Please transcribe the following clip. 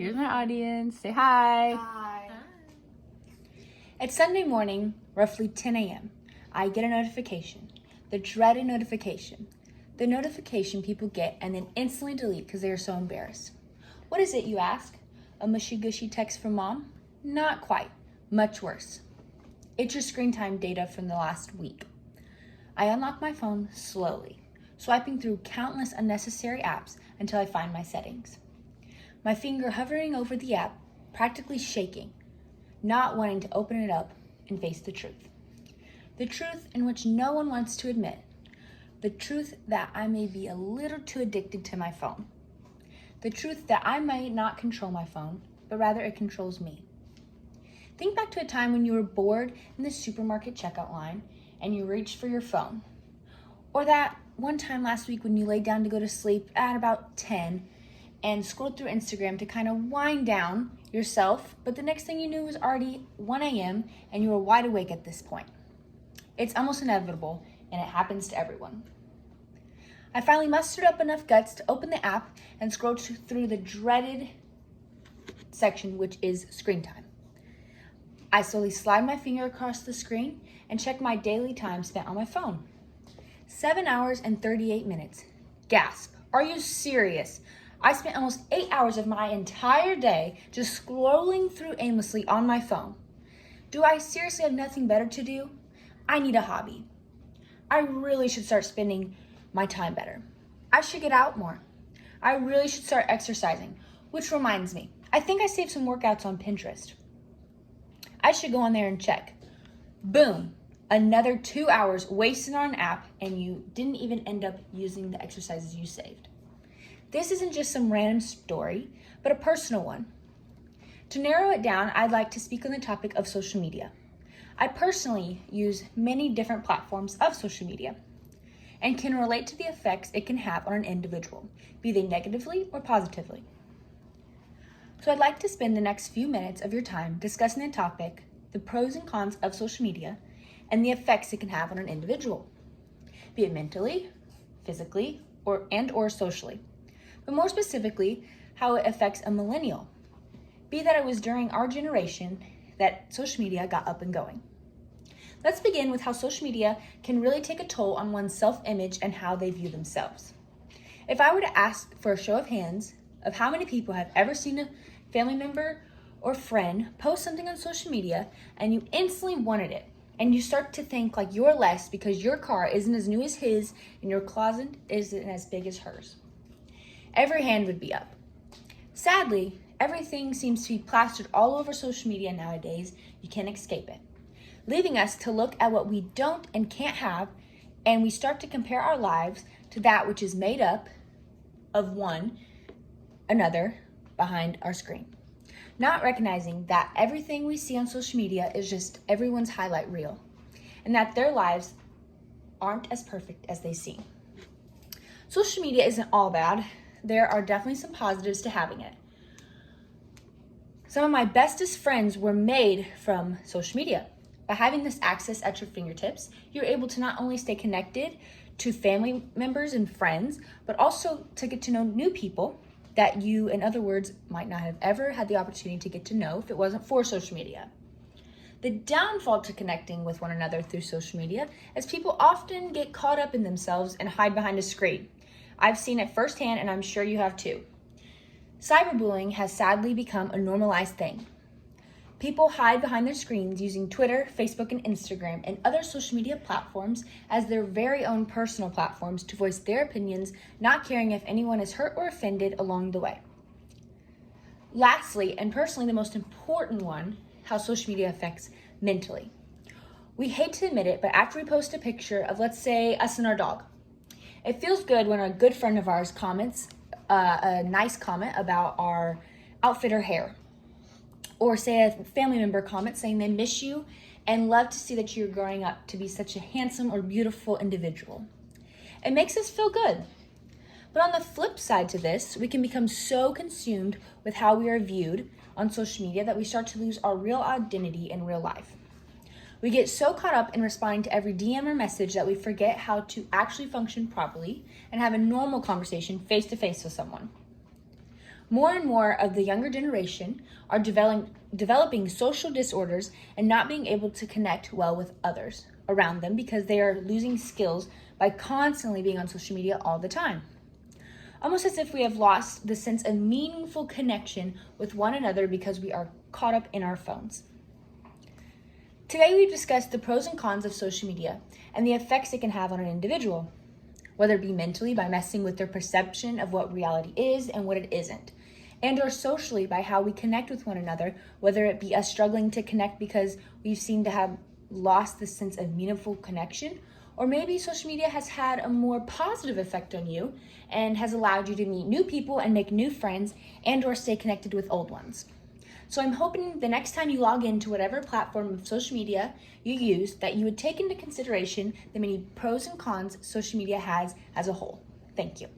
Here's my audience. Say hi. Hi. It's Sunday morning, roughly 10 a.m. I get a notification, the dreaded notification. The notification people get and then instantly delete because they are so embarrassed. What is it, you ask? A mushy-gushy text from mom? Not quite. Much worse. It's your screen time data from the last week. I unlock my phone slowly, swiping through countless unnecessary apps until I find my settings. My finger hovering over the app, practically shaking, not wanting to open it up and face the truth. The truth in which no one wants to admit. The truth that I may be a little too addicted to my phone. The truth that I might not control my phone, but rather it controls me. Think back to a time when you were bored in the supermarket checkout line and you reached for your phone. Or that one time last week when you laid down to go to sleep at about 10 and scrolled through Instagram to kind of wind down yourself, but the next thing you knew was already 1 a.m. and you were wide awake at this point. It's almost inevitable, and it happens to everyone. I finally mustered up enough guts to open the app and scroll through the dreaded section, which is screen time. I slowly slide my finger across the screen and check my daily time spent on my phone. 7 hours and 38 minutes. Gasp. Are you serious? I spent almost 8 hours of my entire day just scrolling through aimlessly on my phone. Do I seriously have nothing better to do? I need a hobby. I really should start spending my time better. I should get out more. I really should start exercising, which reminds me, I think I saved some workouts on Pinterest. I should go on there and check. Boom, another 2 hours wasted on an app and you didn't even end up using the exercises you saved. This isn't just some random story, but a personal one. To narrow it down, I'd like to speak on the topic of social media. I personally use many different platforms of social media and can relate to the effects it can have on an individual, be they negatively or positively. So I'd like to spend the next few minutes of your time discussing the topic, the pros and cons of social media, and the effects it can have on an individual, be it mentally, physically, or socially. But more specifically, how it affects a millennial, be that it was during our generation that social media got up and going. Let's begin with how social media can really take a toll on one's self-image and how they view themselves. If I were to ask for a show of hands of how many people have ever seen a family member or friend post something on social media and you instantly wanted it, and you start to think like you're less because your car isn't as new as his and your closet isn't as big as hers, every hand would be up. Sadly, everything seems to be plastered all over social media nowadays. You can't escape it, leaving us to look at what we don't and can't have, and we start to compare our lives to that which is made up of one another behind our screen, not recognizing that everything we see on social media is just everyone's highlight reel, and that their lives aren't as perfect as they seem. Social media isn't all bad. There are definitely some positives to having it. Some of my bestest friends were made from social media. By having this access at your fingertips, you're able to not only stay connected to family members and friends, but also to get to know new people that you, in other words, might not have ever had the opportunity to get to know if it wasn't for social media. The downfall to connecting with one another through social media is people often get caught up in themselves and hide behind a screen. I've seen it firsthand, and I'm sure you have too. Cyberbullying has sadly become a normalized thing. People hide behind their screens using Twitter, Facebook, and Instagram, and other social media platforms as their very own personal platforms to voice their opinions, not caring if anyone is hurt or offended along the way. Lastly, and personally the most important one, how social media affects mentally. We hate to admit it, but after we post a picture of, let's say, us and our dog, it feels good when a good friend of ours comments a nice comment about our outfit or hair. Or say a family member comments saying they miss you and love to see that you're growing up to be such a handsome or beautiful individual. It makes us feel good. But on the flip side to this, we can become so consumed with how we are viewed on social media that we start to lose our real identity in real life. We get so caught up in responding to every DM or message that we forget how to actually function properly and have a normal conversation face to face with someone. More and more of the younger generation are developing social disorders and not being able to connect well with others around them because they are losing skills by constantly being on social media all the time. Almost as if we have lost the sense of meaningful connection with one another because we are caught up in our phones. Today we've discussed the pros and cons of social media and the effects it can have on an individual, whether it be mentally by messing with their perception of what reality is and what it isn't, and or socially by how we connect with one another, whether it be us struggling to connect because we seem to have lost the sense of meaningful connection, or maybe social media has had a more positive effect on you and has allowed you to meet new people and make new friends and or stay connected with old ones. So I'm hoping the next time you log into whatever platform of social media you use that you would take into consideration the many pros and cons social media has as a whole. Thank you.